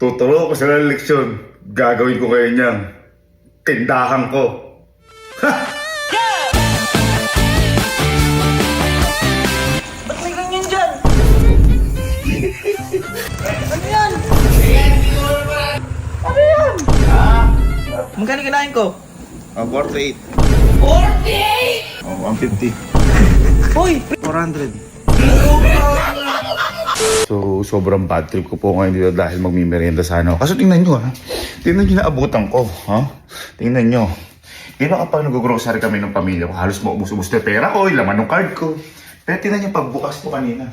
Tuturo ko sila ng leksyon. Gagawin ko ngayon yan. Tindahan ko. Ba't may ganyan dyan? Ano yan? Ano yan? Magkano kinain ko? 48. 48! 150. Hoy! 400. So, sobrang bad trip ko po ngayon dito dahil magmimerienda sa ano. Kaso tingnan nyo ha. Tingnan nyo na abutan ko. Ha? Tingnan nyo. Di ba kapag nag-grocery kami ng pamilya ko, halos maubos-ubos na pera ko, yung laman ng card ko. Pero tingnan nyo pagbukas ko kanina.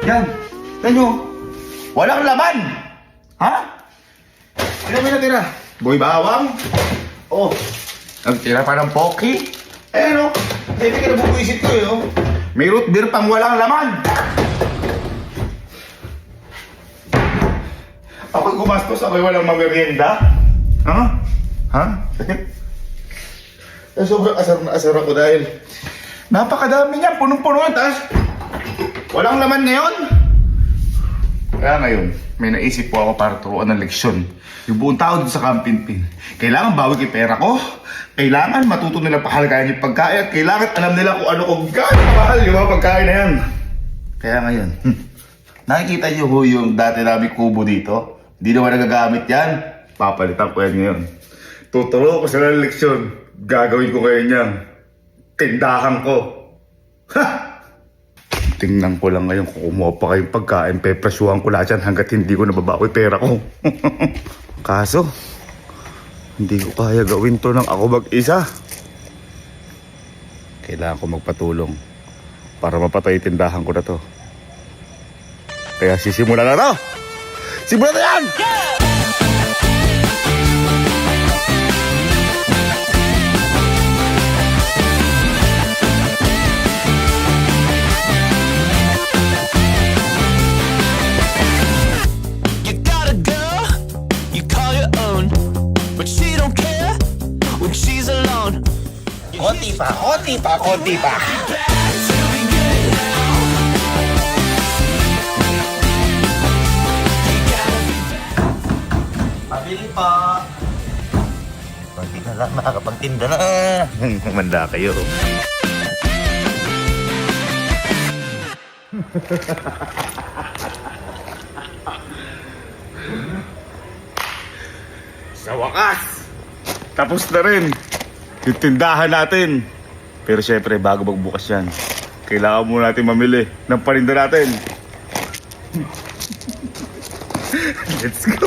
Yan. Tingnan nyo. Walang laman. Ha? Tingnan mo na tira. Boy bawang. Oh. Nagtira pa ng poki. Eh ano? Hindi ka nabubuisit ko yun. May root beer pang walang laman. Ako gumastos, ako'y walang mamerienda. Ha? Ha? Sobrang asar na asar ako dahil napakadami niyan, punong-puno. Tapos walang laman ngayon. Kaya ngayon, may naisip po ako para turuan ng leksyon. Yung buong tao dito sa Kampinpin. Kailangan bawi kay pera ko. Kailangan matuto nila pahalagahan yung pagkain. Kailangan alam nila kung ano kung gaano kamahal yung mga pagkain na yan. Kaya ngayon, nakikita niyo ho yung dati namin kubo dito? Hindi naman nagagamit yan. Papalitan ko yan ngayon. Tuturo ko sila ng leksyon. Gagawin ko ngayon yan. Tindahan ko. Ha! Tingnan ko lang ngayon kung kumuha pa kayong pagkain. Pepresyuhan ko lahat yan hanggat hindi ko nababawi pera ko. Kaso, hindi ko kaya gawin to ng ako mag-isa. Kailangan ko magpatulong para mapatay tindahan ko na to. Kaya sisimulan na to! Simulan na yan! You got a girl you call your own, but she don't care when she's alone. Konti pa, konti pa, konti pa. Pabili pa. Konti na lang, nakakapagtinda na. Manda kayo. Sa wakas, tapos na rin yung tindahan natin. Pero syempre, bago magbukas yan, kailangan muna natin mamili ng paninda natin. Let's go!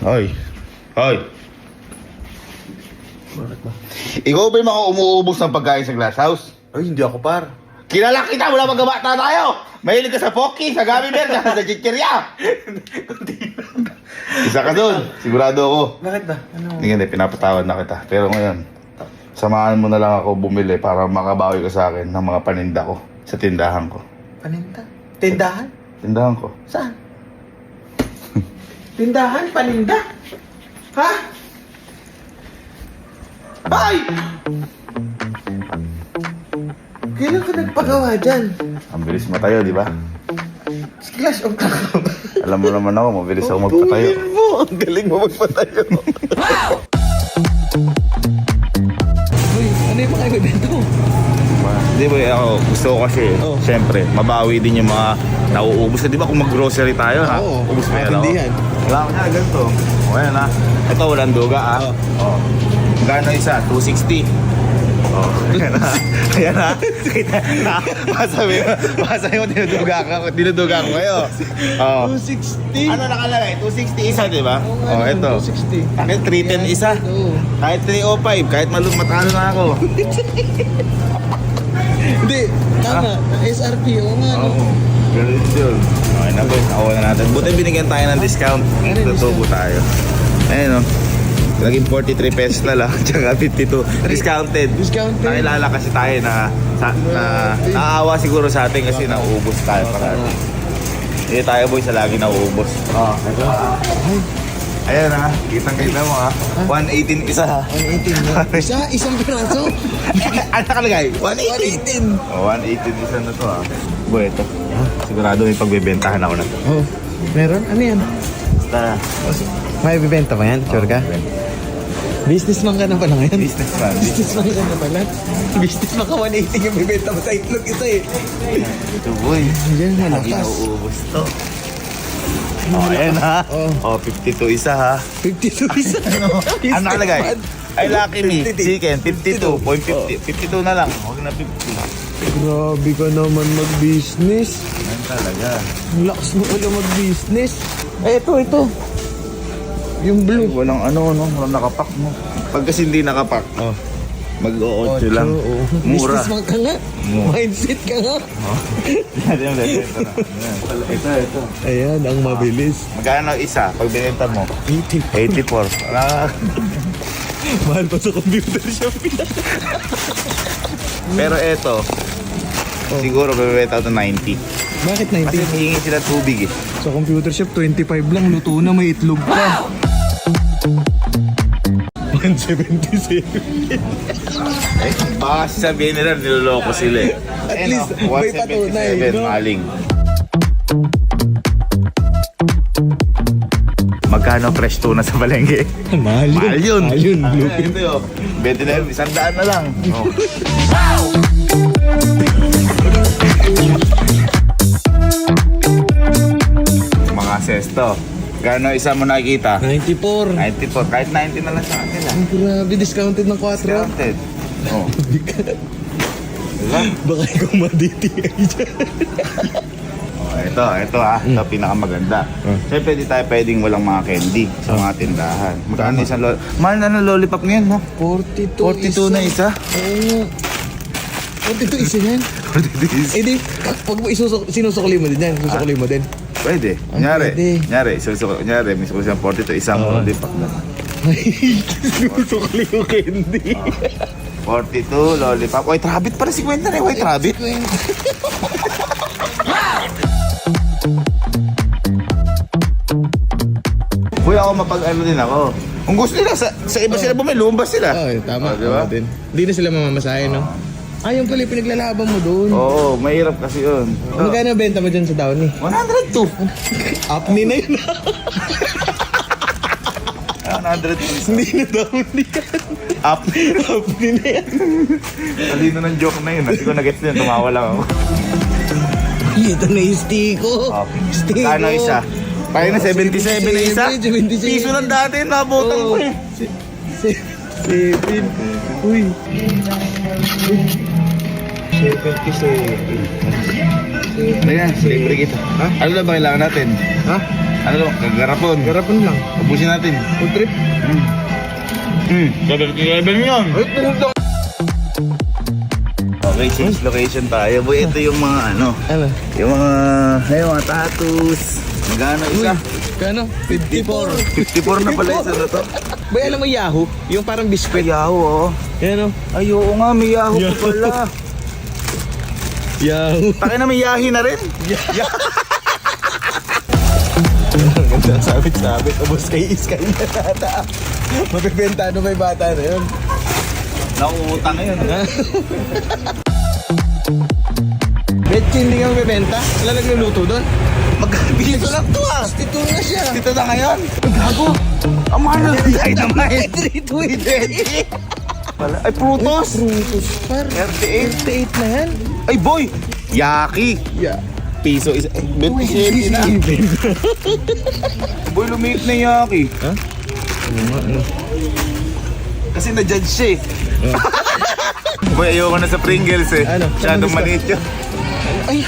Hoy! Hoy! Bakit ba? Ikaw ba yung mga umuubos ng pagkain sa glass house? Ay, hindi ako par. Kilala kita! Wala magabata tayo! Mahilig ka sa Pocky, sa Gummy Bear, sa chichirya! Isa ka doon, sigurado ako. Bakit ba? Ano? Hindi, pinapatawad na kita. Pero ngayon, samahan mo na lang ako bumili para makabawi ka sa akin ng mga paninda ko sa tindahan ko. Paninda? Tindahan? Tindahan ko. Saan? Tindahan? Paninda? Ha? Ay! Kailan ka nagpagawa dyan? Ang bilis matayo, di ba? Clash of Clans. Alam mo naman ako, mabilis ako magpatayo. Bungin mo! Ang galing mo magpatayo. Uy, ano yung mga ibento? Di ba, ako gusto ko kasi, syempre, mabawi din yung mga nauubos. Di ba kung mag-grocery tayo, ha? Oo, Ubus mo yan ako. matindihan. Wala ko niya, ganito. O yan, ha? Ito, walang duga, ha? Oo. Magkano isa? 260. Oh, ayan na. Ayan na. Kita na. Masabi mo, dinuduga ko kayo. Oh. 260? Ano nakalagay? 260 isa, di ba? Oo, Oh, ito. 260. Kahit 310 isa. Oo. Kahit 305. Kahit matalo na ako. Hindi, tama. SRP, oo nga. no? Oo. Ganun yun. Okay na, boys. Ako na natin. Buti binigyan tayo ng discount. Tutubo tayo. Ayun, oh. Naging 43 pesos na lang, tsaka 52. Discounted. Discounted. Nakilala kasi tayo na naawa siguro sa atin kasi nauubos tayo parati. Hindi tayo boy sa lagi nauubos. Oh, ito. Ayan ha, kitang-kita mo ha. 118 isa ha. 118 na. Isang piraso? Ano nakalagay? 118. 118. Oh, 118 isa na to ha. Boy, ito. Sigurado may pagbebentahan ako na to. Oh. Meron? Ano yan? Basta, May bibenta ba yan? Sure ka? Businessman ka na pala ngayon? businessman. Businessman ka na pala? Businessman ka 180 yung bibenta mo sa itlog isa eh. Ito boy. Yan, Lagi halakas. nauubos to. Oh, ayan ha. Oh. Oh, 52 isa ha. 52 isa. Ano nakalagay? Ay, lucky me. Chicken, 52. 52 na lang. Huwag na 50. Grabe ka naman mag-business. Yan talaga. Ang lakas mo pala mag-business. Eh, ito. Yung blue. Walang walang nakapak mo. Pag kasi hindi nakapak, mag-o-8 lang. Oo. Mura. Businessman ka nga. Mura. Mindset ka nga. Ito. Ayan, ang mabilis. Magkano isa? Pag binenta mo? 80. 84. Ah. Mahal pa sa computer shop. Pero ito, siguro bibenta ko ng 90. Bakit Kasi 90? hihingi sila tubig eh. Sa computer shop, 25 lang. Luto na, may itlog pa. 177. Baka sabihin nila niloloko sila eh. At least, may patunay, 177, no? maling. Magkano fresh tuna sa palengke? Mahal yun. Mahal yun. Mahal yun. Ito yun. 29, 100 na lang. Oh. Mga sesto. Gano isa mo nakikita? 94. 94. Kahit 90 na lang sa kanila. Ang grabe, discounted ng 4. Discounted. Oh. Diba? Baka ikaw ma-DTI dyan. Oh, ito ito pinakamaganda. Siyempre di tayo pwedeng walang mga candy sa mga tindahan. Magkano isang mahal na ng lollipop ngayon, no? 42 na isa. Oo. 42 isa yan. 42 isa. Eh di, pag mo sinusukli mo din yan. Susukli mo din. Pwede. Pwede. Kunyari, may suko siyang 42, isang lollipop na. Sinusukli yung candy. 42, lollipop. White rabbit pala, 50 na yung white rabbit. Boy, ako mapag-ano din ako. Kung gusto nila, sa iba sila bumili, lumabas sila. Oo, tama. Diba? Din. Hindi na sila mamamasahe, no? Yung pala yung pinaglalaban mo doon. Oo, mahirap kasi yun. Magkano benta mo dyan sa Downy? 102. Upni na yun. 100 Hindi na Downy yan. up. Upni na yan. Talino ng joke na yun. Hindi ko nag-gets din, tumawa lang ako. Ito na yung stiko. Stiko. Kano isa? Kaya na 77 na isa? 77. Piso lang dati, nabotang ko eh. 7. Uy. 77. Ano yan? Libre kita. Ha? Ano lang ba kailangan natin? Ha? Ano lang? Gagarapon. Garapon lang. Ubusin natin. Food trip? 77 yun. Ay, pumunta. Okay, change location tayo. Boy, ito yung mga ano. Ano? Yung mga tattoos. Magkano isa? Kano? 54. 54 na pala isa na to. Bay, alam mo Yahoo? Yung parang biskwit. Yahoo, oh. Yan o. Ay, oo nga, may Yahoo pa pala. Yahoo. Taki na may Yahi na rin. Ganda ang sabit-sabit. Ubus kay Iskay na tata. Mapipenta may bata na yun. Nakuutang ngayon. Betchi, hindi ka mapipenta? Wala nagluluto doon? Dito lang to ah. Dito na siya. Dito na ngayon. Gago. Ang mahal na dynamite. 320. Ay, Prutos. Frutos par. 38. 38 na yan. Ay, boy. Yaki. Yeah. Piso isa. 27 na. Boy, lumiit na Yaki. Ha? Ano? Kasi na-judge siya eh. Boy, ayoko na sa Pringles eh. Ano? Masyadong Ano gusto? maliit yun. Ay!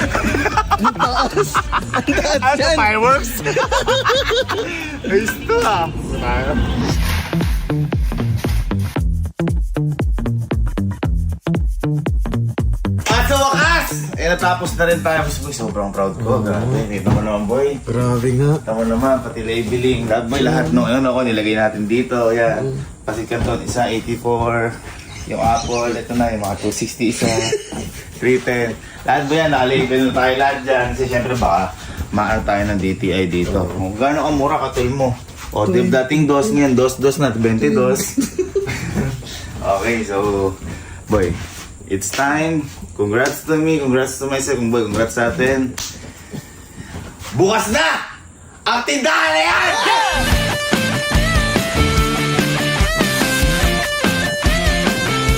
Ang taas! Ang taas Ano, yan! fireworks? Ayos to ah. At sa wakas! Natapos na rin tayo. Boy, sobrang proud ko. Grabe, dito mo naman boy. Grabe nga. Tama naman, pati labeling, lahat boy, lahat nung ano ako nilagay natin dito. Yan. Pasit Canton, isa 84. Yung Apple, ito na yung mga 260 isa. 310. Lahat ba yan, nakalabel na tayo lahat dyan. Kasi syempre baka maano tayo ng DTI dito. Kung gaano ka mura, katul mo. O, di dating dos ngayon, dos na, 22. Okay, so, boy, it's time. Congrats to me, congrats to myself, boy, congrats sa atin. Bukas na! ang tindahan na yan!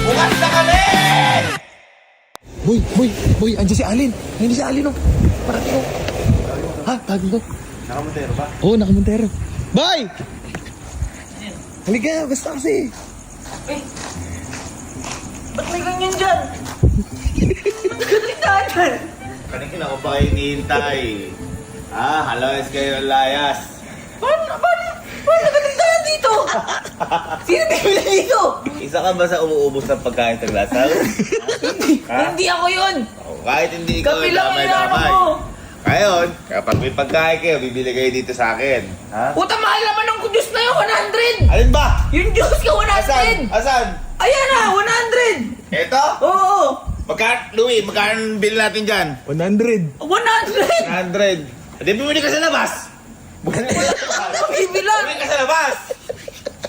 Bukas na kami! Boy, andiyan si Alin. Andiyan si Alin, oh. Parating, oh. Ha? Tago ko. Nakamontero ba? Oo, nakamontero. Boy! Halika, basta kasi. Ba't may ganyan dyan? Ba't nagkatalitaan dyan? Kanina ako pa kayo hinihintay. Halos kayo ng layas. Paano nagkatalitaan dito? Sino bibili dito? Isa ka ba sa umuubos ng pagkain sa glasaw? Hindi ako yun. Kahit hindi ikaw, Kape lang yung inaano damay-damay. mo. Ngayon, kapag may pagkain kayo, bibili kayo dito sa akin. Ha? Puta, mahal naman ng juice na yun, 100! Alin ba? Yung juice ka, 100! Asan? Ayan na, 100! Ito? Oo! Louie, magkano bili natin dyan? 100. 100! 100. Hindi, bumili ka sa labas. Ano bibilan? Bumili ka sa labas.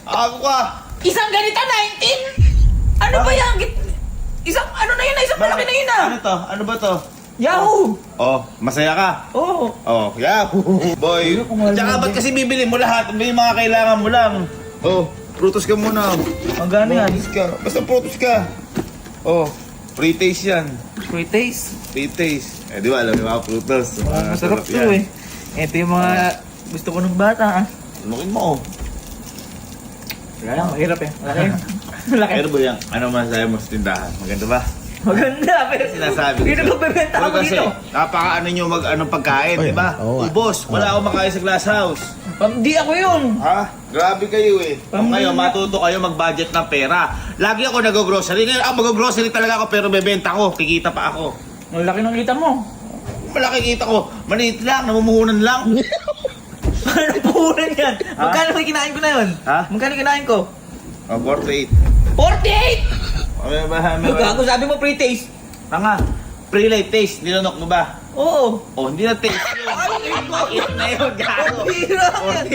Ako ka. Isang ganita, 19? Ano ba yan? Isang, ano na yun? Isang malaki na yun ah! Ano to? Ano ba to? Yahoo! Oh, masaya ka? Oo! Oh, yahoo! Boy, tsaka ba't kasi bibili mo lahat? May mga kailangan mo lang. Oh, prutos ka muna. Magkano yan? Prutos ka. Basta prutos ka. Oh, free taste yan. Free taste. Free taste. Eh, di ba, alam mo yung mga prutos. Masarap to eh. Ito yung mga gusto ko ng bata ah. Lukin mo, oh. Wala lang, mahirap eh. Malaki. Malaki. Pero ba yan? Ano masasabi mo sa tindahan? Maganda ba? Maganda, pero Sinasabi ko. Dito nagbebenta Pero ako kasi, dito. napaka-ano nyo anong pagkain, Oy, di ba? oo nga. Ubos, wala akong makain sa glass house. Di ako yun. Ha? Grabe kayo eh. Pambili Ngayon, na. matuto kayo mag-budget ng pera. Lagi ako nag-grocery. Ngayon, mag-grocery talaga ako pero bebenta ko. Kikita pa ako. Ang laki ng kita mo. Malaki kita ko. Maliit lang, namumuhunan lang. Paano puhunan yan? Magkano may kinain ko na yun? Ha? Magkano kinain ko? Oh, 48. 48! May ba? Gago, sabi mo pre-taste. Tanga. Pre-light taste. Nilunok mo ba? Oo. Oh, hindi na taste yun. Ito na yun, gago. Bira yan.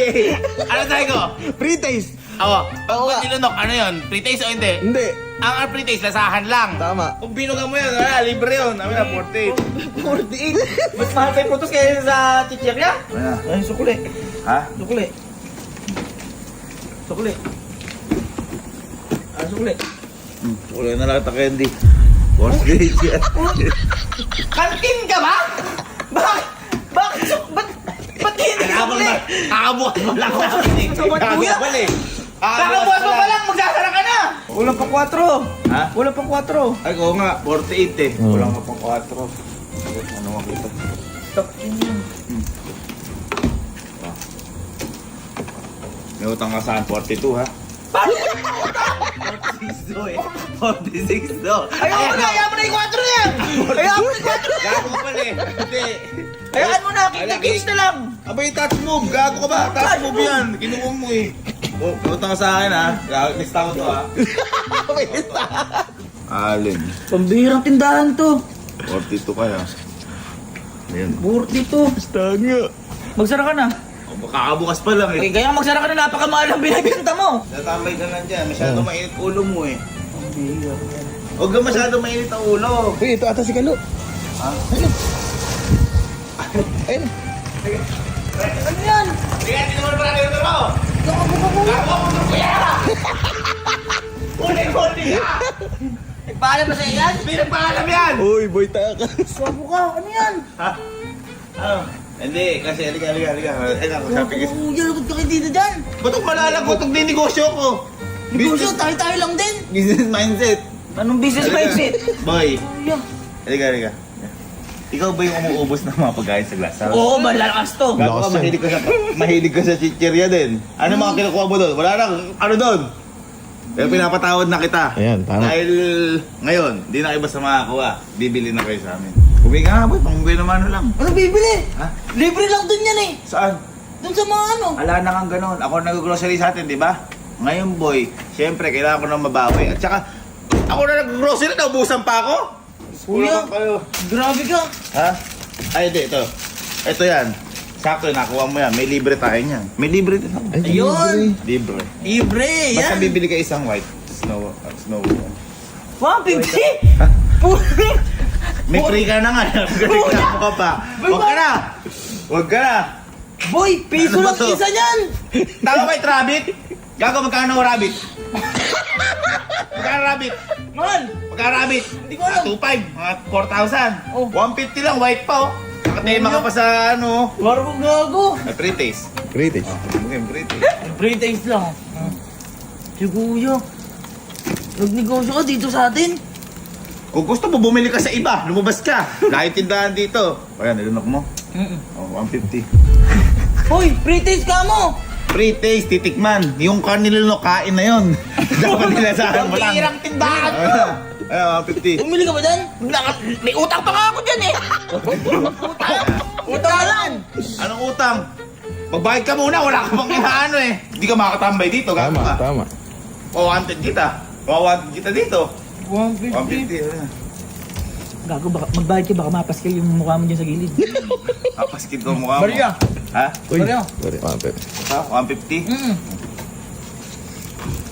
48. Ano tayo ko? Free taste. Oo. Pag nilunok, ano yun? Pre-taste o hindi? Hindi. Ang pre-taste, lasahan lang. Tama. Kung binugan mo yun, libre yun. Sabi na, 48. 48? Mas mahal pa yung prutos kaya sa chichirya? Ano? Ay, sukuli. Ha? Sukuli. Sukuli. Ah, sukuli. Wala na lang ito, Candy. 48 yan. Kantin ka ba? Bakit? Bakit? Ba't hindi sukuli? Kakabukas mo lang ako. Sabat kuya. Kakabukas mo pa lang, magsasara ka na! Walang pa 4. Ha? Walang pa 4. Ay, oo nga, 48 eh. Oo. Walang ka pang 4. Ano makita? Stop yun. May utang ka saan? 42 ha? Paano? 46 do eh. 46 do. Ayaw mo na yung 4 na yan! Ayaw mo na yung 4 na yan! Gago ka pala eh. Hindi. Hayaan mo na, kita-kits na lang! Abay, touch move. Gago ka ba? Touch move yan. Kinuha mo eh. Oh, may utang ka sa akin ha. Lista ko to ha. Alin. Pambihirang tindahan to. 42 kaya. Ayan. 42. Tanga. Magsara ka na. Kakabukas pa lang eh. Eh, kaya magsara ka na, napakamahal ang binibenta mo. Natambay ka lang dyan. Masyado mainit ulo mo eh. Huwag ka masyado mainit ang ulo. Uy, ito ata si Kalo. Ha? Ayun. Ano yan? Kaya tinuman pa natin ito mo. Gago mo ito kuya. Uli ha. Nagpaalam ba sa'yo yan? Pinagpaalam yan. Uy, boy, taka. Swabo ka, ano yan? Ha? Ano? Hindi, kasi halika. Ay, ako sabi kasi. Kuya, lagod ka kayo dito dyan. Ba't malalagot ang negosyo ko? Negosyo, tayo lang din. Business mindset. Anong business mindset? Boy, Kuya. halika. Ikaw ba yung umuubos ng mga pagkain sa glass house? Oo, malalakas to. Gago ka, mahilig ka sa chichirya din. Ano mga kinukuha mo doon? Wala nang, ano doon? Pero pinapatawad na kita. Ayan, tama. Dahil ngayon, di na kayo basta makakuha. Bibili na kayo sa amin. Bumili ka nga boy, pang-uwi naman lang. Ano bibili? Ha? Libre lang dun yan eh. Saan? Dun sa mga ano. Ala na kang ganun. Ako nag-grocery sa atin, di ba? Ngayon boy, syempre kailangan ko nang mabawi. At saka, ako na nag-grocery, naubusan pa ako. Kuya, Kulang kayo. grabe ka. Ha? Ay, hindi, ito. Ito yan. Sakto, nakuha mo yan. May libre tayo niyan. May libre din ako. Ayun. Libre. Libre, Basta yan. bibili ka isang white snow. 150? Ha? Puro. May free ka na nga. Reklamo ka pa. Huwag ka na. Boy, piso Ano ba lang to? isa niyan! Tama ba yung rabbit? Gago, magkano ang rabbit? Magkano rabbit? Man! Magkano rabbit? Hindi ko alam. 2.5, mga 4,000. Oh. 150 lang, white pa oh. Nakatema ka pa sa ano. Parang gago! Pre-taste. Critics. Okay, pre-taste. Free taste lang. Si Kuya, nagnegosyo ka dito sa atin. Kung gusto mo, bumili ka sa iba. Lumabas ka. Lahit tindahan dito. Ayan, nilunok mo. Oh, 150. Hoy, free taste ka mo! Pre-taste, titikman. Yung nilunok, kain na yun. Dapat nilasahan mo lang. Pambihirang tindahan mo! Ayan, 150. Bumili ka ba dyan? May utang pa nga ako dyan eh! Utang lang! Anong utang? Magbayad ka muna, wala ka pang inaano eh. Hindi ka makakatambay dito, gago Tama, ka. tama. O, 100 kita. O, 100 kita dito. 150. 150. Ayan. Gago, baka magbayad ka, baka mapaskil yung mukha mo dyan sa gilid. Kapaskid ko ang mukha mo. Maria! Ha? Uy. Sorry, Sorry, mapit. Ito, 150.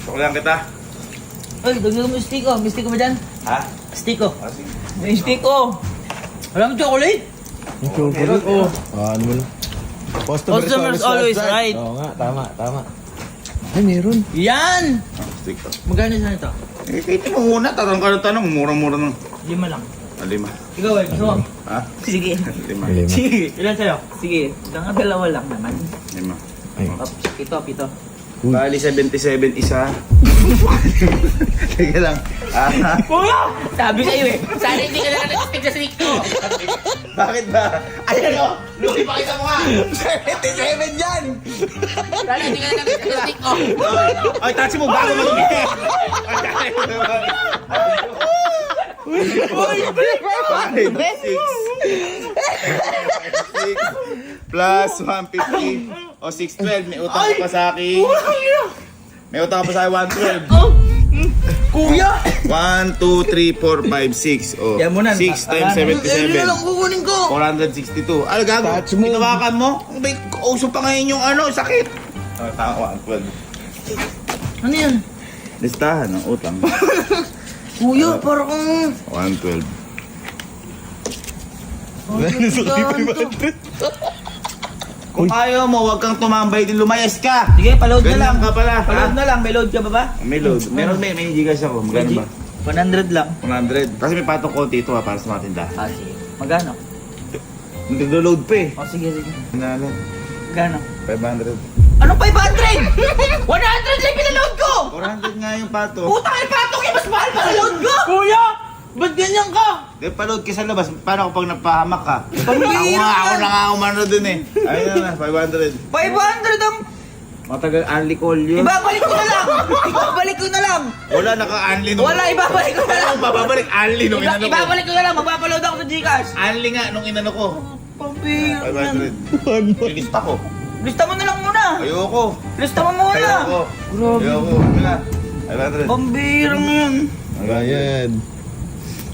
Suklan kita. Ay, dagdagan mo yung stick oh. May stick ko ba dyan? Ha? Stick oh. Ah, sige. May stick oh. Wala mo chocolate? Yung chocolate. Oh. Ano mo lang. Customers always right. Oo nga, tama, tama. Ay, meron. Yan! Stick to. Magkano sa ito? Eh, kahit mo muna, tanong ka ng tanong. Mura-mura ng 5 lang. 5. Ikaw eh, gusto mo? Ha? Sige. 5. Lima. Sige. Ilan sa'yo? Sige. Hanggang dalawa lang naman. 5. Ay. Pito. Uy. Bali 77 isa. Sige lang. Ah, Kuya! Sabi sa'yo eh. Sana hindi ka na nag-stick sa stick ko. bakit ba? Ayan o! Luki pa kita mo nga! 77 yan! Sana hindi ka na nag-stick sa stick ko. Ay, touch mo bago mag-ibig! Uy! 6 plus 150 o 612. May utang ka pa sa akin. May utang ka pa sa akin 112. Oh! Kuya! 1, 2, 3, 4, 5, 6. Oh, Yan mo na. 6 times Ano 77. lang kukunin ko? 462. Ano gago? Touch mo. Tinawakan mo? May uso pa ngayon yung ano, sakit. Oh, tama, 112. Ano yan? Listahan ng utang. Kuya, parang... 112. Kung ayaw mo, huwag kang tumambay din, lumayas ka. Sige, paload na lang. Ganyan ka pala. Paload Ha? na lang. May load ka ba ba? May load. Meron may gigas ako. Magkano ba? 100 lang. 100. Kasi may patong konti ito ha, para sa mga tindahan. Ah, sige. Magkano? Nagdo-load pa eh. Oh, sige. Nalan. Magkano? 500. Anong 500? 100 lang pinaload ko! 400 nga yung pato. Putang ina patong eh! Mas mahal pa load ko! Kuya! Ba't ganyan ka? Di, paload ka sa labas. Paano kapag napahamak ka? Pambihira Ako yan. na nga umano dun eh. Ayun na, 500. 500 ang... Matagal unli call yun. Ibabalik ko na lang! Ibabalik ko na lang! Wala naka-unli nung... Wala, ibabalik ko na lang! Ano babalik? Unli nung inano ko. Ibabalik ko na lang! Magpapaload ako sa Gcash! Unli nga nung inano ko. Pambihira yan. 500. Lilista ko. Lista mo na lang muna! Ayoko. Lista mo muna! Ayoko. Grabe. Ayoko. Wala. 500. Pambihirang yan! Ayan.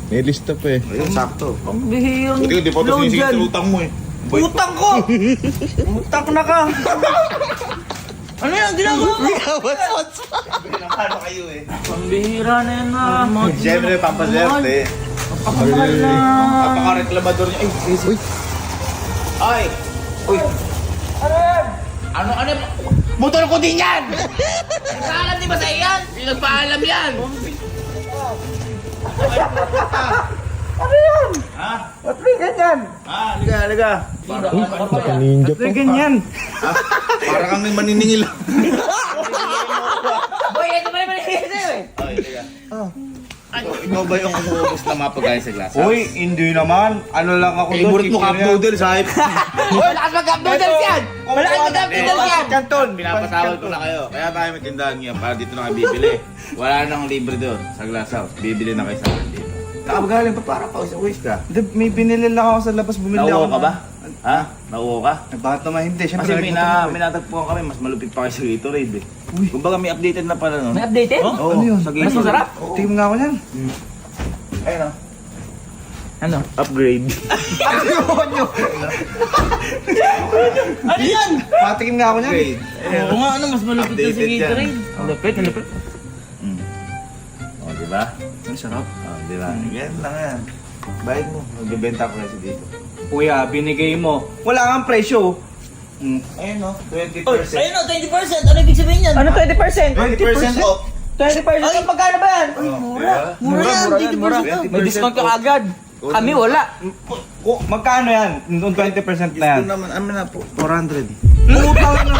May lista pa eh. Ayun, sakto. Pambihirang Buti ko, di pa ito load sinisingit yan! sa utang mo eh. Utang ko! Utang na ka! Ano yan? Ginagawa mo? Ano kayo eh? Pambihira na yan na. Siyempre, pampaswerte. Kapamahal na. Napaka-reklamador niya. Uy. Ay! Uy! Ano? Motor ko din yan! Nagkaalam di ba sa iyan? Hindi nagpaalam yan! Ha? Ba't may ganyan? Ha? Liga. Naka-ninja pa. ganyan? Ha? Para kang may maniningil. Boy, ito pala manigil sa'yo eh. Ay, liga. Ikaw ba yung umuubos na mapagay sa glass? Uy, hindi naman. Ano lang ako Favorite mo cup noodles, hype. Malakas mag-cup noodles yan! Malakas mag-cup noodles yan! Canton. Pinapasawal ko na kayo. Kaya tayo may tindahan ngayon para dito na kayo bibili. Wala nang libre doon sa glass house. Bibili na kayo sa akin dito. Nakabagaling pa para pa sa waste ka. May binili lang ako sa labas. Bumili Nauwo ako. ka ba? Ha? Nauwo ka? Bakit naman hindi? Siyempre, Kasi nagluto may natagpuan kami, mas malupit pa kayo sa Gatorade eh. Kumbaga may updated na pala nun. May updated? Oo, Ano yun? sa Mas Gatorade. masarap? Oo. Tingin nga ako yan. Ayun o. Ano? Upgrade. Ano yan? Patikim nga ako yan. Upgrade. Oo nga, ano, mas malupit na si Updated yan. Gatorade. Malupit. O, diba? Ang sarap. O, diba? Ganyan lang yan. Bayad mo. Magbibenta ko kasi dito. Kuya, binigay mo. Wala kang presyo. Ayun o, 20%. Ayun o, 20%. Ano ibig sabihin yan? Ano 20%? 20% off. 20%? Ay, magkano ba yan? Uy, mura. Mura yan, 20%. May discount ka agad. Kami wala. Magkano yan? Nung 20% na yan. Ito naman, ano na po, 400. Utang na.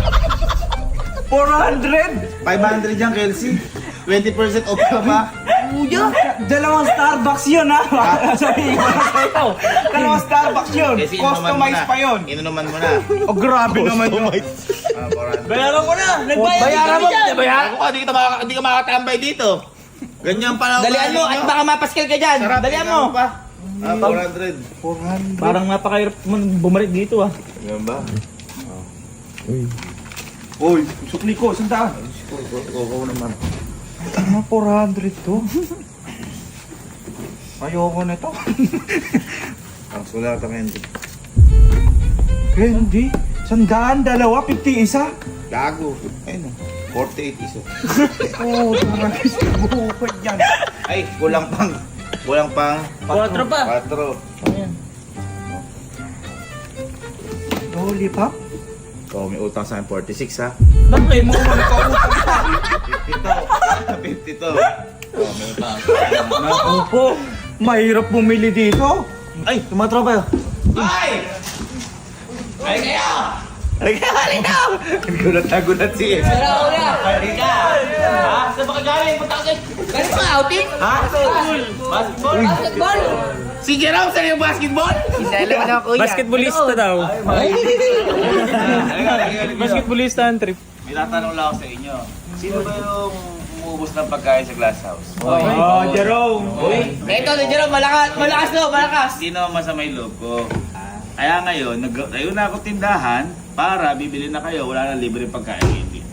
400? 500 yan, Kelsey. 20% off ka pa. Kuya. Dalawang Starbucks yun ha. Sabihin ko na sa'yo. Dalawang Starbucks yun. Kasi inuman mo Customize na. pa yun. Inuman mo na. Oh, grabe naman yun. 400. Bayaran ko na. Nagbayad bayaran kami mo. dyan. Bayaran ko, hindi ka makakatambay dito. Ganyan pala. Dalian mo at baka mapaskil ka dyan. Sarap, Dalian ikaw mo. pa. 400. Parang napakahirap mo bumalik dito ah. Ganyan ba? Uy, sukli ko, sandaan. Oo naman. Ano, 400 to? Ayoko na to. Ang sulatan Candy. Candy? Sandaan, dalawa, 50 isa? Gago. Ayun o. 48 iso. Oo, bukod yan. Ay, kulang pang. 4 pa. 4. Lollipop? So, may utang sa akin 46 ha. Bakit mo? 52. Oh, may utang. Naku po, mahirap bumili dito. Ay, tumatropa yun. Gulat na gulat siya. Tara, kuya. Halika. Ha? Saan ba ka galing? Punta ka kayo. Galing pa outing? Ha? Basketball? Basketball? Si Jerome sa yung basketball? Isala mo na kuya. Basketballista daw. Basketballista ang trip. May tatanong lang ako sa inyo. Sino ba yung umuubos ng pagkain sa glass house? Oh, Jerome. Ito, si Jerome, malakas no, malakas. Hindi naman masama yung loob ko. Kaya ngayon, nagtayo na ako tindahan para bibili na kayo. Wala na libre pagkain dito.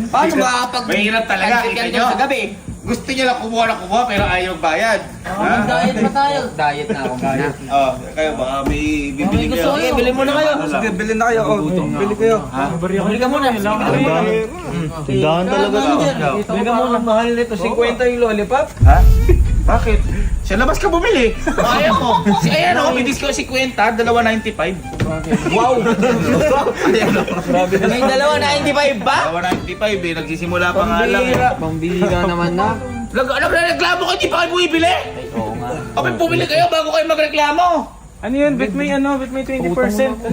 Paano makakapag... Mahirap talaga, kita nyo. Sa gabi. Gusto nyo lang kumuha pero ayaw magbayad. Diet pa tayo. Diet na ako. Diet. Oh, kayo baka may bibili Gusto ko kayo. yun, bilhin mo na kayo. Sige, bilhin na kayo. Oh, bili kayo. Bili ka muna. Tindahan talaga to. Bili ka muna. Mahal nito. 50 yung lollipop. Ha? Bakit? Sa labas ka bumili. Ayaw mo. Si ayan o, may discount 50, dalawa 95. Wow! Ayan o. May dalawa na 95 ba? Dalawa 95 eh, nagsisimula pa nga lang eh. Pambihira naman na. Nagreklamo ko, hindi pa kayo bumibili? Oo nga. Kapag bumili kayo bago kayo magreklamo. Ano yun? Bet may 20%. Ano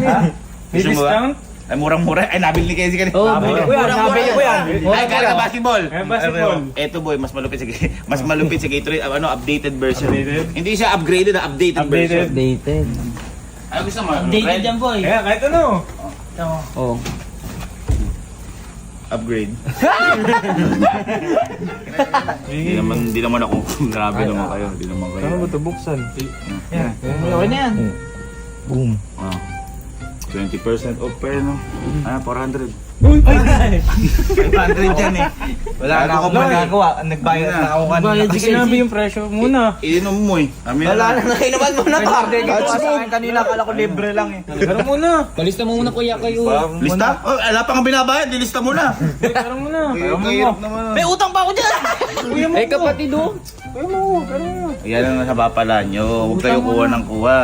yun? May Gusto mo ba? discount? Ay, murang-mura. Ay, nabili ni Kenzie kanina. Oo, bili ko yan. Nabili ko yan. Ay, kaya basketball. Basketball. Eto boy, mas malupit sa Gatorade, updated version. Hindi siya upgraded, updated version. Updated. Ay, gusto mo? Updated Red? yan boy. Kaya kahit ano. Oo. Upgrade. Hindi naman ako, grabe naman kayo. Hindi naman kayo. Ano ba ito? Buksan. Okay na yan. Boom. Ah, 20% off pa no? 400. Uy! 500 yan eh. Wala na akong magagawa. Nagbayad na ako kanina. Bayad si Sinabi Kenzie. yung presyo muna. Iinom mo eh. Wala na, nakinuman mo na to. Sa akin kanina, akala ko libre lang eh. Pero muna. Balista mo muna kuya kayo. Lista? Oh, wala pa kang binabayad, dilista mo na. Pero muna. Kahirap naman. May utang pa ako dyan. Eh kapatid oh. Pero mo. Yan ang nasa papala nyo. Huwag kayo kuha ng kuha.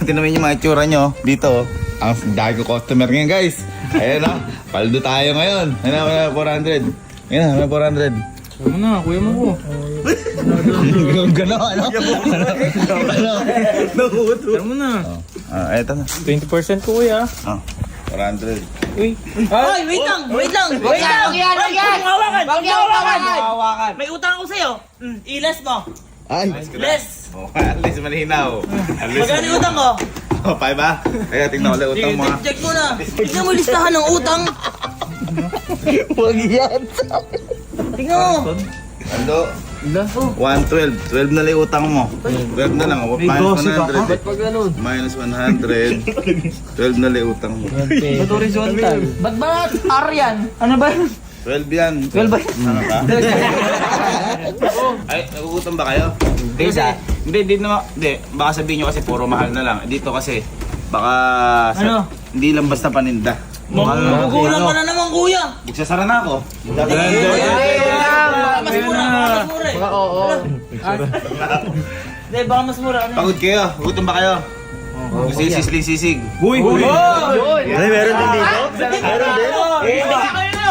Tinamin yung mga itsura nyo. Dito. Ang dahil ko customer ngayon guys. Ayan na. Paldo tayo ngayon. Ayan na, 400. Ayan na, may 400. Pero muna. Kuya mo ko. Gano'n, ano? Pero muna. Eto na. 20% ko kuya. 400. Uy. Ay, wait lang. Wag yan. Wag yan. Hawakan. Wag yan. Hawakan. May utang ako sa'yo. Ilas mo. Ay! Less. Oh, at least malinaw. At least Magkano yung utang ko? Oh, 5 ba? Kaya tingnan ko ulit utang mo ha. Check mo na. Tignan mo listahan ng utang. Huwag yan. Tignan mo. Ando? 112. 12 na lang yung utang mo. 12 na lang. Minus 100. Minus 100. 12 na lang yung utang mo. Ba't horizontal? Ba't ba R yan? Ano ba? 12 yan. 12 ba yan? Ano ba? Ay, nagugutom ba kayo? Hindi naman. Hindi, baka sabihin nyo kasi puro mahal na lang. Dito kasi, baka Ano? hindi lang basta paninda. Magugulang ka na naman kuya. Magsasara na ako. Baka mas mura. Baka mas mura eh. Hindi, baka mas mura. Ano? Pagod kayo? Gutom ba kayo? Gusto yung sisig. Uy! Ay, meron din dito? Meron din?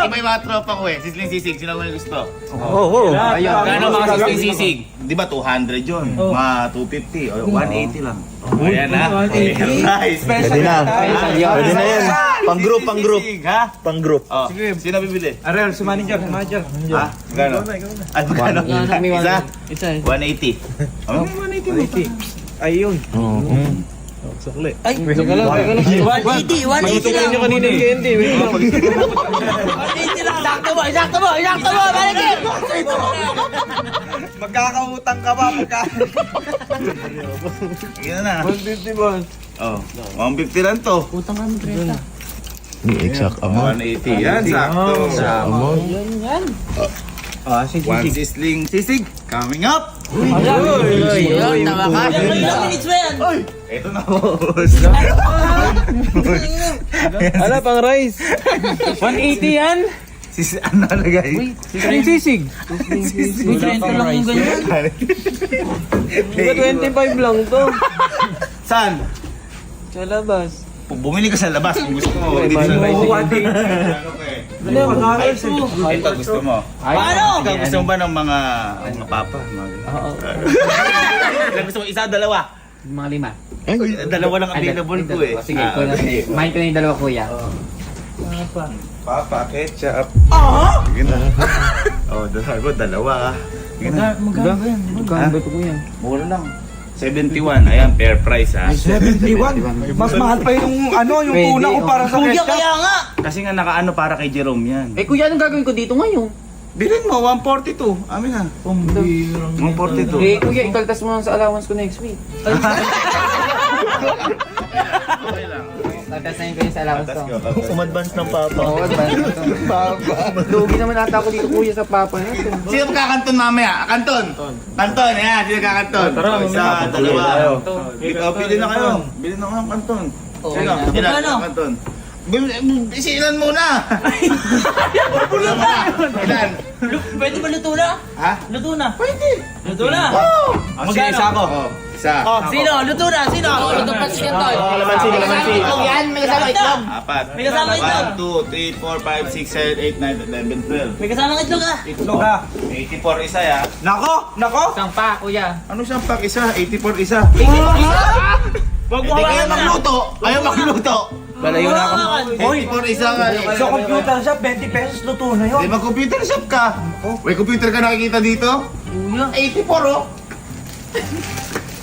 Iba yung mga tropa ko eh. Sisig. Sino mo yung gusto? Oo. Ayun. Kano mga sisig? Di ba 200 yun? Mga 250 o 180 lang. Ayan na. Nice. Pwede na. Pwede na yan. Pang-group. Sisig, ha? Pang-group. Oh. Sino bibili? Ariel, si manager. Ha? Gano? Ay, magkano? Isa? 180. Ano? 180. Ayun. Ay, teka lang. 180 lang. Nyo kanina yung candy. Wait lang. 180 lang. Sakto mo. Balik. Magkakautang ka ba? Yan na. 150 boss. Oh, 150 lang to. Exact amount. 180. Yan, sakto. One Sige. sisig coming up. Yun, tama ka. Ilang minutes ba yan? Ito na, boss. Ano, pang rice? 180 yan? Ano nalagay? Sisig. Sisig. May 30 lang yung ganyan. Diba 25 lang to? Saan? Sa labas. Bumili ka sa labas kung gusto mo. Dito sa rice. Ano, pang-rice mo? Ito gusto mo. Paano? Ikaw gusto mo ba ng mga papa? Oo. Ilang gusto mo? Isa, dalawa? Mga 5. Ay, dalawa lang available ko eh. Sige, ikaw na. Mind ko na yung dalawa, kuya. Papa, ketchup. Sige na. Oh, dalawa. Sige na. Magkano ba yan? Magkano ba ito, kuya? Mura lang. 71. Ayan, fair price ha. 71. Mas mahal pa yung yung Pwede, tuna ko para sa Kuya, ketchup. kaya nga. Kasi nga nakaano para kay Jerome yan. Eh, kuya, anong gagawin ko dito ngayon? Bilhin mo, 142. Amin na. 142. Eh, kuya, ikaltas mo lang sa allowance ko next week. Okay lang. Kaltasahin ko yung sa allowance ko. Umadvance ng papa. Oo, Papa. Lugi naman ata ako dito, kuya, sa papa na ito. Sino magkakanton mamaya? Kanton. Kanton, yan. Sino kakanton? Isa, dalawa. Ikaw, pili na kayo. Bili na kayo ng kanton. Sino? Ilan? Magkano? Kanton. Isilan muna. Ilan? Pwede ba luto na? Ha? Luto na. Pwede. Luto na. Magkano? Isa ako. Isa. Sino? Luto na. Sino? Luto pa siya to. Kalamansi. Yan, may kasama itlog. Apat. May kasama itlog. 1, 2, 3, 4, 5, 6, 7, 8, 9, 10, 11, 12. May kasama itlog ah. Itlog ha. 84 isa ya. Nako! Isang pa, kuya. Ano siyang pack isa? 84 isa. Huwag mo Hindi kayo hawakan na. magluto. Ayaw magluto. Balayo na ako. 84 isa nga eh. Sa computer shop, 20 pesos luto na yun. Di mag-computer shop ka. May computer ka nakikita dito? Kuya. 84 oh.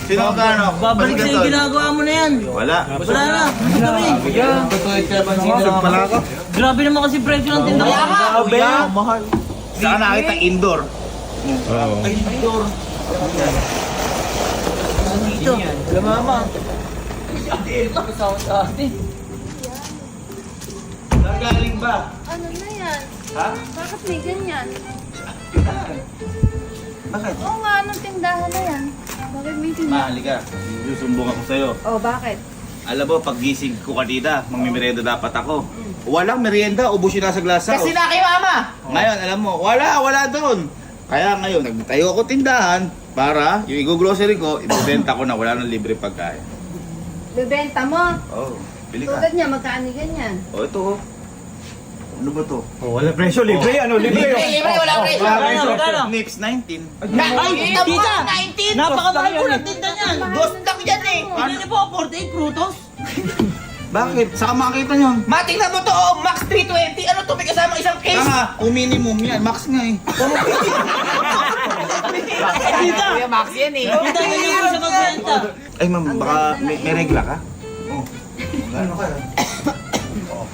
Sino ka ano? Babalik sa yung ginagawa mo na yan. Wala. Wala na. Ano kami? Grabe naman kasi presyo ng tindahan. Grabe. Mahal. Saan ka nakita indoor? Dito. Wala mama. Kasama sa atin. Saan galing ba? Ano na yan? Ha? Bakit may ganyan? Bakit? Oo nga, anong tindahan na yan? Bakit may tindahan? Mahali ka. Susumbong ako sa'yo. Oh, bakit? Alam mo, pag gising ko kanina, magmimerienda dapat ako. Walang merienda, ubos yun nasa glasa. Kasi na kay mama. Ngayon, alam mo, wala doon. Kaya ngayon, nagtayo ako tindahan para yung i-grocery ko, ibibenta ko na wala nang libre pagkain. Bebenta mo? Oh, bili ka. Tulad niya, magkano ganyan? Oh, ito oh. Ano ba to? Wala presyo, libre. Libre. Libre, wala presyo. Magkano? Nips 19. Ay, tita! 19! Napakamahal po ng tinda niyan. Dos lang yan eh. Hindi niyo po 48 frutos. Bakit? Saka makita nyo. Matingnan mo to, oh, max 320. Ano to, may kasama isang case? Saka, kung minimum yan, max nga eh. Tita! Kuya, Max yan eh. Tita, ganyan po siya magbenta. Ay ma'am, baka may regla ka? Oh. Magkano ka? Oh.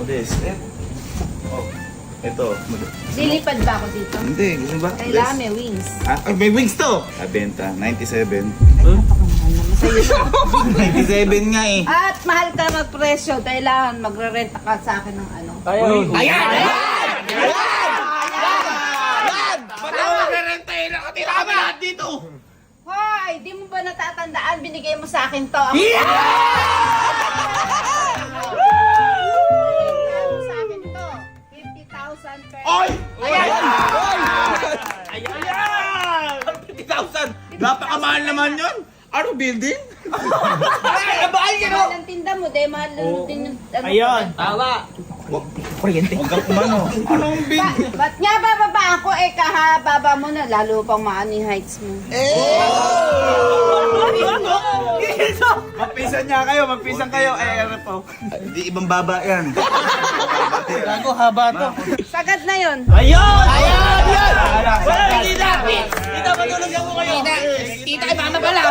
Modest. Oh. Ito. Lilipad ba ako dito? Hindi, gusto ba? Kailangan may wings. Ah, ay, may wings to! Benta, 97. 97 nga eh. At mahal ka magpresyo, kailangan magre-renta ka sa akin ng ano. Ayan! Ba't ako magre-rentahin? Nakatira kami lahat dito! Hoy, di mo ba natatandaan? Binigay mo sa akin to. Binigay mo sa akin to. 50,000 per... Oy! Ayan! Ayan! 50,000! Napakamahal naman yun! Ano building? dahil mahal din yung... ano, Ayun. Tama. Kuryente. Huwag kang kumano. Anong bin? Ba't nga bababa ako kahaba mo na lalo pang maano yung heights mo. Magpisan niya kayo, magpisan kayo. Ano po? Hindi ibang baba yan. Gago, haba to. Sagad na yun. Ayun! Wala, tita! Tita, matulog ako kayo! Tita, kay mama pala.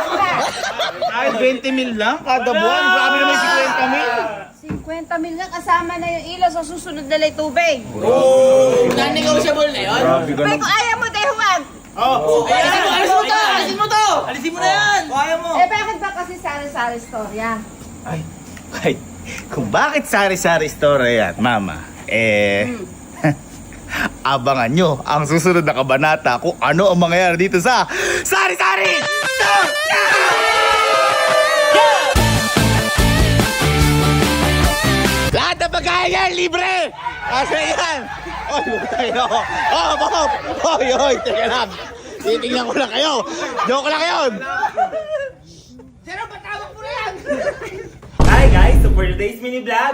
Ay, 20 mil lang kada buwan. Grabe naman yung 50 mil. 50 mil lang kasama na yung ilaw sa susunod na lay tubig. Non-negotiable na yun. Grabe ka Pero naman. kung ayaw mo tayo huwag. Alisin mo to! Alisin mo to! Alisin mo na yan! Kaya mo. Eh bakit ba kasi sari-sari storya? Ay, kahit kung bakit sari-sari story yan, mama, abangan nyo ang susunod na kabanata kung ano ang mangyayari dito sa Sari-Sari Store! Lahat ng pagkain yan, libre! Kasi yan! Oy, huwag tayo! Oh, Bob! Oy, teka lang! Titingnan ko lang kayo! Joke lang yun! Hi guys! So for today's mini vlog,